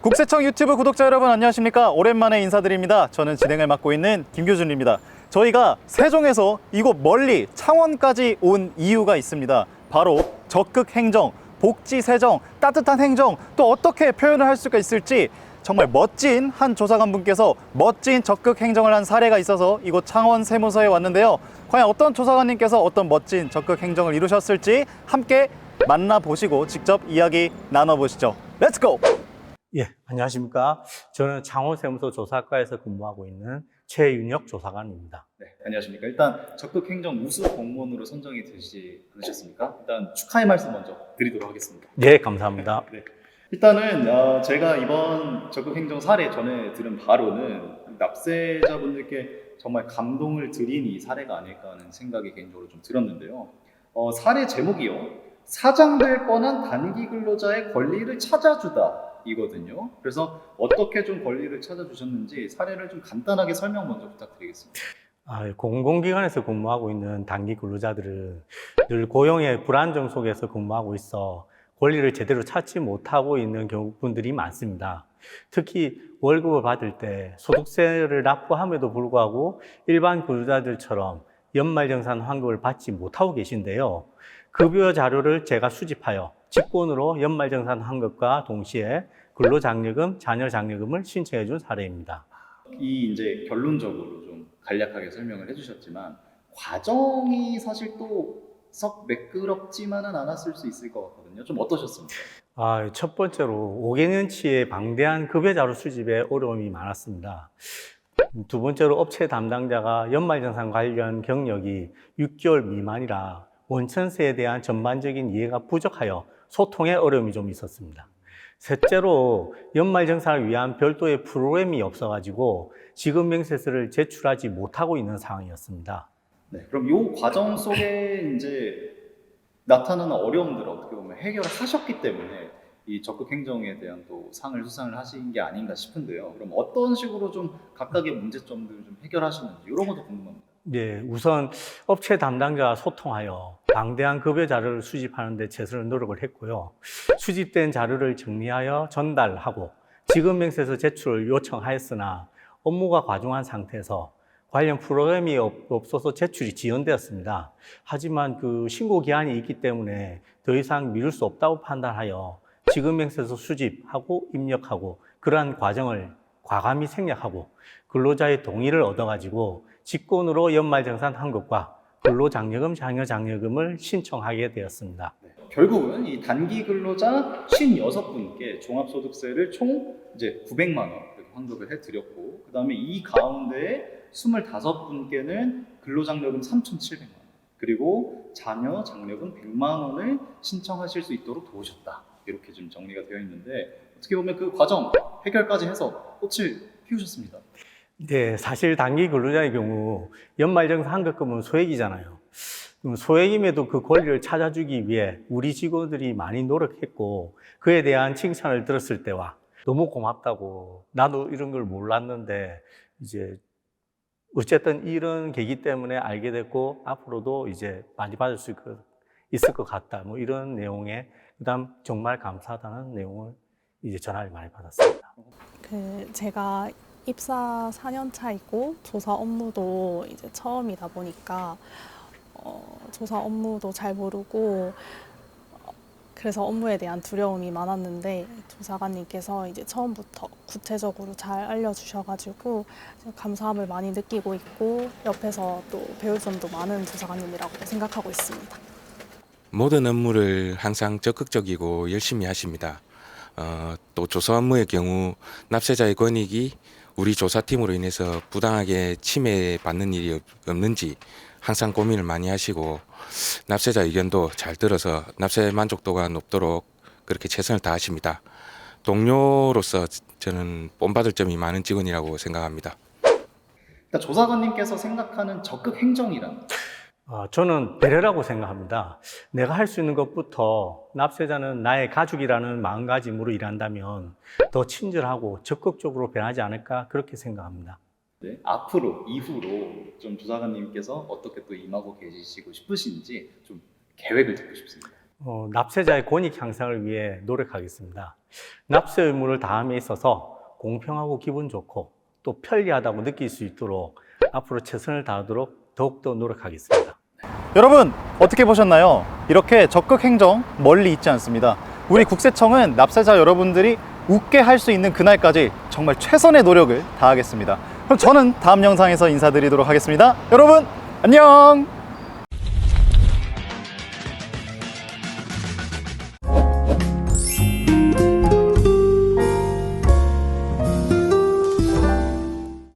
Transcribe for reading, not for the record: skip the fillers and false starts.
국세청 유튜브 구독자 여러분 안녕하십니까? 오랜만에 인사드립니다. 저는 진행을 맡고 있는 김규준입니다. 저희가 세종에서 이곳 멀리 창원까지 온 이유가 있습니다. 바로 적극 행정, 복지 세정, 따뜻한 행정, 또 어떻게 표현을 할 수가 있을지 정말 멋진 한 조사관 분께서 멋진 적극 행정을 한 사례가 있어서 이곳 창원 세무서에 왔는데요. 과연 어떤 조사관님께서 어떤 멋진 적극 행정을 이루셨을지 함께 만나보시고 직접 이야기 나눠보시죠. 렛츠고! 예, 안녕하십니까. 저는 창원세무서 조사과에서 근무하고 있는 최윤혁 조사관입니다. 네, 안녕하십니까. 일단 적극 행정 우수 공무원으로 선정이 되지 않으셨습니까? 일단 축하의 말씀 먼저 드리도록 하겠습니다. 예, 감사합니다. 네. 일단은 제가 이번 적극 행정 사례 전에 들은 바로는 납세자분들께 정말 감동을 드린 이 사례가 아닐까 하는 생각이 개인적으로 좀 들었는데요. 사례 제목이요. 사장될 뻔한 단기 근로자의 권리를 찾아주다. 이거든요. 그래서 어떻게 좀 권리를 찾아주셨는지 사례를 좀 간단하게 설명 먼저 부탁드리겠습니다. 공공기관에서 근무하고 있는 단기 근로자들은 늘 고용의 불안정 속에서 근무하고 있어 권리를 제대로 찾지 못하고 있는 분들이 많습니다. 특히 월급을 받을 때 소득세를 납부함에도 불구하고 일반 근로자들처럼 연말정산 환급을 받지 못하고 계신데요. 급여 자료를 제가 수집하여 직권으로 연말정산 환급과 동시에 근로장려금, 자녀장려금을 신청해 준 사례입니다. 이 이제 결론적으로 좀 간략하게 설명을 해주셨지만 과정이 사실 또 썩 매끄럽지만은 않았을 수 있을 것 같거든요. 좀 어떠셨습니까? 첫 번째로 5개년치의 방대한 급여 자료 수집에 어려움이 많았습니다. 두 번째로 업체 담당자가 연말정산 관련 경력이 6개월 미만이라 원천세에 대한 전반적인 이해가 부족하여 소통에 어려움이 좀 있었습니다. 셋째로 연말정산을 위한 별도의 프로그램이 없어가지고 지급명세서를 제출하지 못하고 있는 상황이었습니다. 네, 그럼 이 과정 속에 이제 나타나는 어려움들을 어떻게 보면 해결을 하셨기 때문에 이 적극 행정에 대한 또 상을 수상을 하신 게 아닌가 싶은데요. 그럼 어떤 식으로 좀 각각의 문제점들을 좀 해결하시는지 이런 것도 궁금합니다. 네, 우선 업체 담당자와 소통하여 방대한 급여 자료를 수집하는 데 최선을 노력을 했고요. 수집된 자료를 정리하여 전달하고 지급명세서 제출을 요청하였으나 업무가 과중한 상태에서 관련 프로그램이 없어서 제출이 지연되었습니다. 하지만 그 신고 기한이 있기 때문에 더 이상 미룰 수 없다고 판단하여 지급명세서 수집하고 입력하고 그러한 과정을 과감히 생략하고 근로자의 동의를 얻어가지고 직권으로 연말정산 환급과 근로장려금, 자녀장려금을 신청하게 되었습니다. 네, 결국은 이 단기 근로자 56분께 종합소득세를 총 이제 900만 원 이렇게 환급을 해드렸고, 그 다음에 이 가운데에 25분께는 근로장려금 3,700만 원, 그리고 자녀 장려금 100만 원을 신청하실 수 있도록 도우셨다. 이렇게 좀 정리가 되어 있는데 어떻게 보면 그 과정 해결까지 해서 꽃을 피우셨습니다. 네, 사실 단기 근로자의 경우 연말정산 환급금은 소액이잖아요. 소액임에도 그 권리를 찾아주기 위해 우리 직원들이 많이 노력했고 그에 대한 칭찬을 들었을 때와 너무 고맙다고 나도 이런 걸 몰랐는데 이제 어쨌든 이런 계기 때문에 알게 됐고 앞으로도 이제 많이 받을 수 있을 것 같다. 뭐 이런 내용의 그다음 정말 감사하다는 내용을 이제 전화를 많이 받았습니다. 제가 입사 4년 차이고 조사 업무도 이제 처음이다 보니까 조사 업무도 잘 모르고 그래서 업무에 대한 두려움이 많았는데 조사관님께서 이제 처음부터 구체적으로 잘 알려주셔가지고 감사함을 많이 느끼고 있고 옆에서 또 배울 점도 많은 조사관님이라고 생각하고 있습니다. 모든 업무를 항상 적극적이고 열심히 하십니다. 또 조사 업무의 경우 납세자의 권익이 우리 조사팀으로 인해서 부당하게 침해받는 일이 없는지 항상 고민을 많이 하시고 납세자 의견도 잘 들어서 납세 만족도가 높도록 그렇게 최선을 다하십니다. 동료로서 저는 본받을 점이 많은 직원이라고 생각합니다. 그러니까 조사관님께서 생각하는 적극 행정이란? 저는 배려라고 생각합니다. 내가 할 수 있는 것부터 납세자는 나의 가족이라는 마음가짐으로 일한다면 더 친절하고 적극적으로 변하지 않을까 그렇게 생각합니다. 네, 앞으로 이후로 좀 조사관님께서 어떻게 또 임하고 계시고 싶으신지 좀 계획을 듣고 싶습니다. 납세자의 권익 향상을 위해 노력하겠습니다. 납세 의무를 다함에 있어서 공평하고 기분 좋고 또 편리하다고 느낄 수 있도록 앞으로 최선을 다하도록 더욱더 노력하겠습니다. 여러분 어떻게 보셨나요? 이렇게 적극 행정 멀리 있지 않습니다. 우리 국세청은 납세자 여러분들이 웃게 할 수 있는 그날까지 정말 최선의 노력을 다하겠습니다. 그럼 저는 다음 영상에서 인사드리도록 하겠습니다. 여러분 안녕!